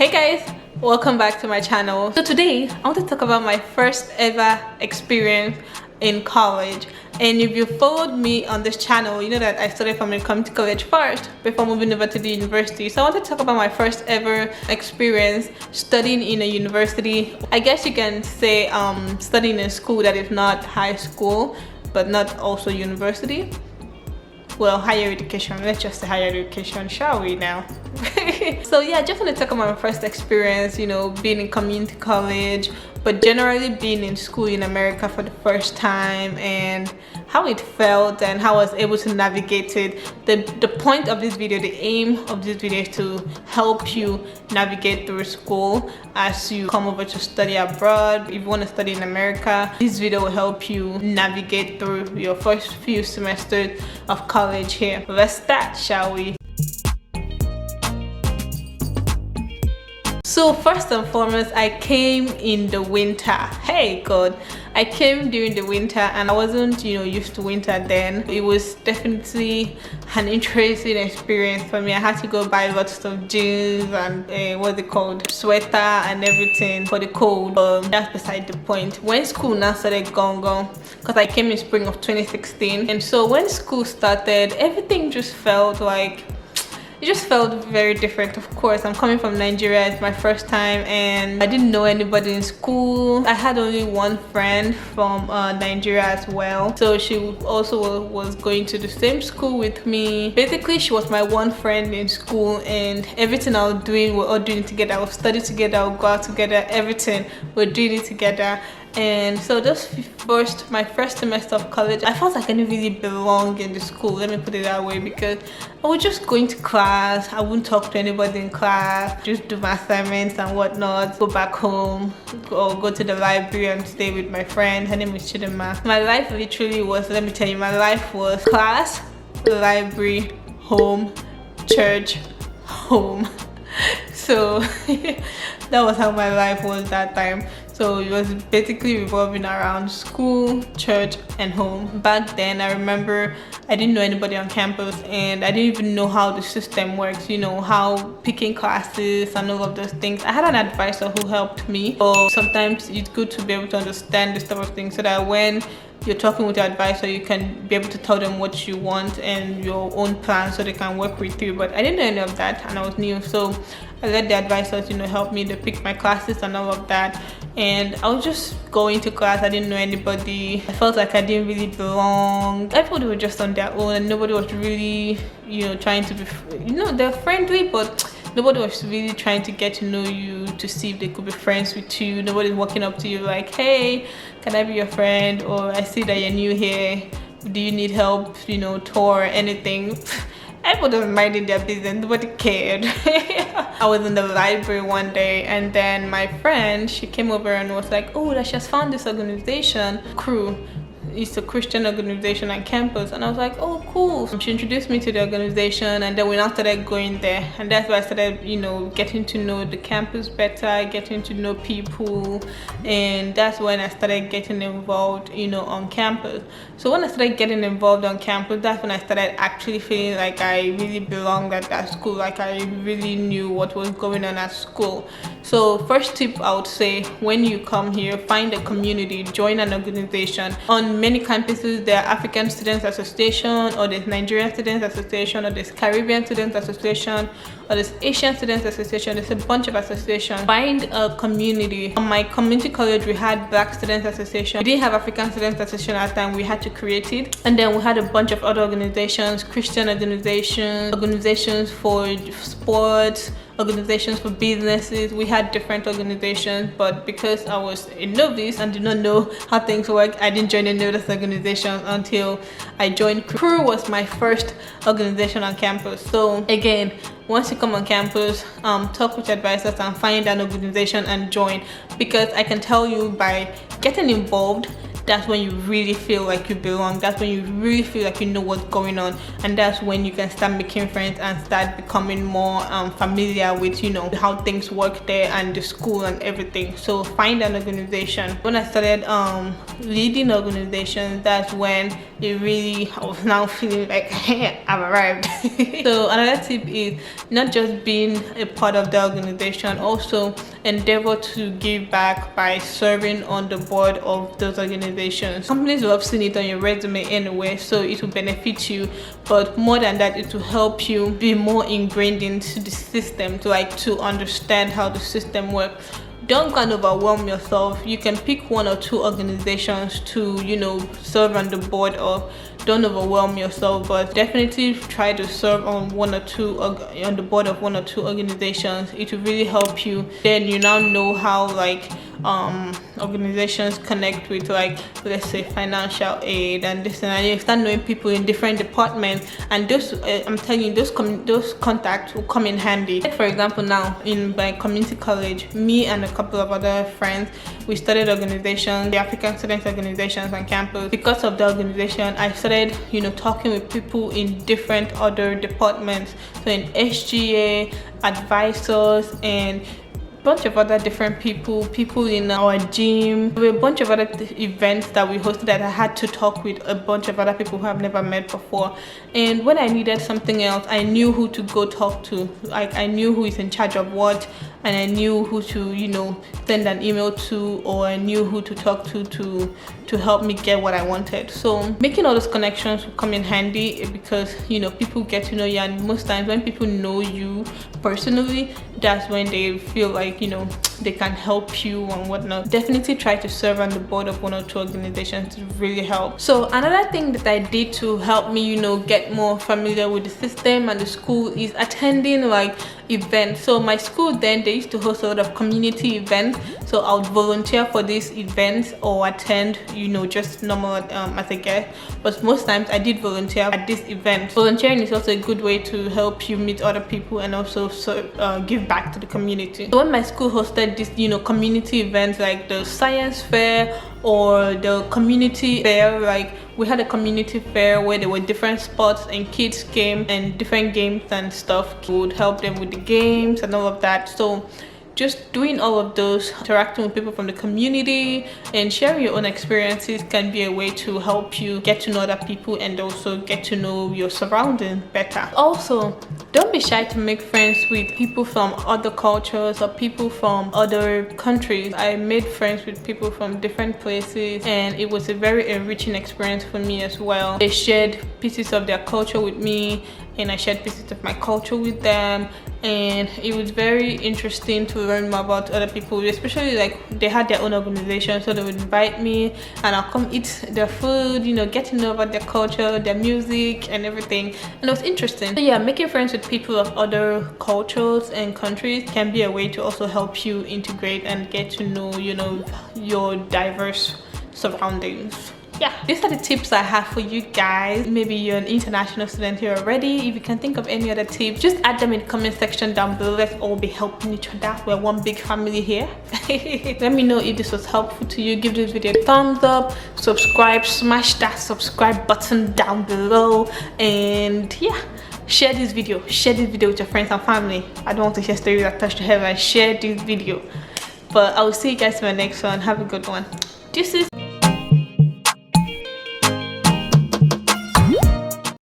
Hey guys, welcome back to my channel. So today I want to talk about my first ever experience in college. And if you followed me on this channel, you know that I started from a community college first before moving over to the university. So I want to talk about my first ever experience studying in a university. I guess you can say studying in a school that is not high school but not also university. Well, higher education. Let's just say higher education, shall we now? So yeah, I just want to talk about my first experience, you know, being in community college, but generally being in school in America for the first time, and how it felt and how I was able to navigate it. The point of this video, the aim of this video is to help you navigate through school as you come over to study abroad. If you want to study in America, this video will help you navigate through your first few semesters of college here. Let's start, shall we? So first and foremost, I came in the winter. Hey God, I came during the winter and I wasn't, you know, used to winter then. It was definitely an interesting experience for me. I had to go buy lots of jeans and what's it called, sweater and everything for the cold. That's beside the point. When school now started going, because I came in spring of 2016, and so when school started, everything just felt like, it just felt very different. Of course, I'm coming from Nigeria. It's my first time and I didn't know anybody in school. I had only one friend from Nigeria as well, so she also was going to the same school with me. Basically, she was my one friend in school, and everything I was doing, we're all doing it together. I would study together, I would go out together, everything, we're doing it together. And so my first semester of college, I felt like I didn't really belong in the school, let me put it that way, because I was just going to class, I wouldn't talk to anybody in class, just do my assignments and whatnot, go back home or go to the library and stay with my friend. Her name is Chidema. My life literally was, let me tell you, my life was class, library, home, church, home. So that was how my life was that time. So it was basically revolving around school, church, and home. Back then, I remember I didn't know anybody on campus and I didn't even know how the system works, you know, how picking classes and all of those things. I had an advisor who helped me. So sometimes it's good to be able to understand this type of thing so that when you're talking with your advisor, you can be able to tell them what you want and your own plan so they can work with you. But I didn't know any of that and I was new, so I let the advisors, you know, help me to pick my classes and all of that. And I was just going to class. I didn't know anybody. I felt like I didn't really belong. Everybody was just on their own and nobody was really, you know, trying to be, you know, they're friendly, but nobody was really trying to get to know you to see if they could be friends with you. Nobody's walking up to you like, hey, can I be your friend? Or I see that you're new here, do you need help, you know, tour or anything? Everybody was minding their business, nobody cared. I was in the library one day and then my friend, she came over and was like, oh, that she has found this organization, Crew. It's a Christian organization on campus, and I was like, oh cool. She introduced me to the organization and then we now started going there, and that's why I started, you know, getting to know the campus better, getting to know people, and that's when I started getting involved, you know, on campus. So when I started getting involved on campus, that's when I started actually feeling like I really belonged at that school, like I really knew what was going on at school. So first tip I would say, when you come here, find a community, join an organization. On many campuses there are African Students Association, or there's Nigerian Students Association, or there's Caribbean Students Association, or there's Asian Students Association. There's a bunch of associations. Find a community. On my community college we had Black Students Association. We didn't have African Students Association at the time, we had to create it. And then we had a bunch of other organizations, Christian organizations, organizations for sports, organizations for businesses. We had different organizations, but because I was a novice and did not know how things work, I didn't join any of those organizations until I joined Crew. Crew was my first organization on campus. So again, once you come on campus, talk with your advisors and find an organization and join, because I can tell you, by getting involved that's when you really feel like you belong. That's when you really feel like you know what's going on, and that's when you can start making friends and start becoming more familiar with, you know, how things work there and the school and everything. So find an organization. When I started leading organizations, that's when I was now feeling like I've arrived. So another tip is not just being a part of the organization, also endeavor to give back by serving on the board of those organizations. Companies will have seen it on your resume anyway, so it will benefit you, but more than that, it will help you be more ingrained into the system, to understand how the system works. Don't kind of overwhelm yourself. You can pick 1 or 2 organizations to, you know, serve on the board of. Don't overwhelm yourself, but definitely try to serve on 1 or 2 on the board of 1 or 2 organizations. It will really help you. Then you now know how organizations connect with, like, let's say financial aid and this, and you start knowing people in different departments, and those I'm telling you, those contacts will come in handy. Like, for example, now in my community college, me and a couple of other friends, we started organizations, the African Students Organizations on campus. Because of the organization, I started, you know, talking with people in different other departments, so in SGA, advisors, and bunch of other different people in our gym. There were a bunch of other events that we hosted that I had to talk with a bunch of other people who I've never met before, and when I needed something else, I knew who to go talk to. Like, I knew who is in charge of what, and I knew who to, you know, send an email to, or I knew who to talk to help me get what I wanted. So making all those connections will come in handy, because, you know, people get to know you, and most times when people know you personally, that's when they feel like, you know, they can help you and whatnot. Definitely try to serve on the board of 1 or 2 organizations to really help. So another thing that I did to help me, you know, get more familiar with the system and the school is attending like events. So my school then, they used to host a lot of community events, so I would volunteer for these events or attend, you know, just normal as a guest, but most times I did volunteer at this event. Volunteering is also a good way to help you meet other people and also give back to the community. So when my school hosted this, you know, community events like the science fair or the community fair, like we had a community fair where there were different sports and kids came and different games and stuff, would help them with the games and all of that. So just doing all of those, interacting with people from the community and sharing your own experiences can be a way to help you get to know other people and also get to know your surroundings better. Also, don't be shy to make friends with people from other cultures or people from other countries. I made friends with people from different places, and it was a very enriching experience for me as well. They shared pieces of their culture with me, and I shared pieces of my culture with them, and it was very interesting to learn more about other people, especially like they had their own organization, so they would invite me and I'll come eat their food, you know, get to know about their culture, their music and everything, and it was interesting. So yeah, making friends with people of other cultures and countries can be a way to also help you integrate and get to know, you know, your diverse surroundings. Yeah, these are the tips I have for you guys. Maybe you're an international student here already. If you can think of any other tips, just add them in the comment section down below. Let's all be helping each other. We're one big family here. Let me know if this was helpful to you. Give this video a thumbs up, subscribe, smash that subscribe button down below, and yeah, share this video with your friends and family. I don't want to share stories that touch the heaven. Share this video. But I will see you guys in my next one. Have a good one. Deuces.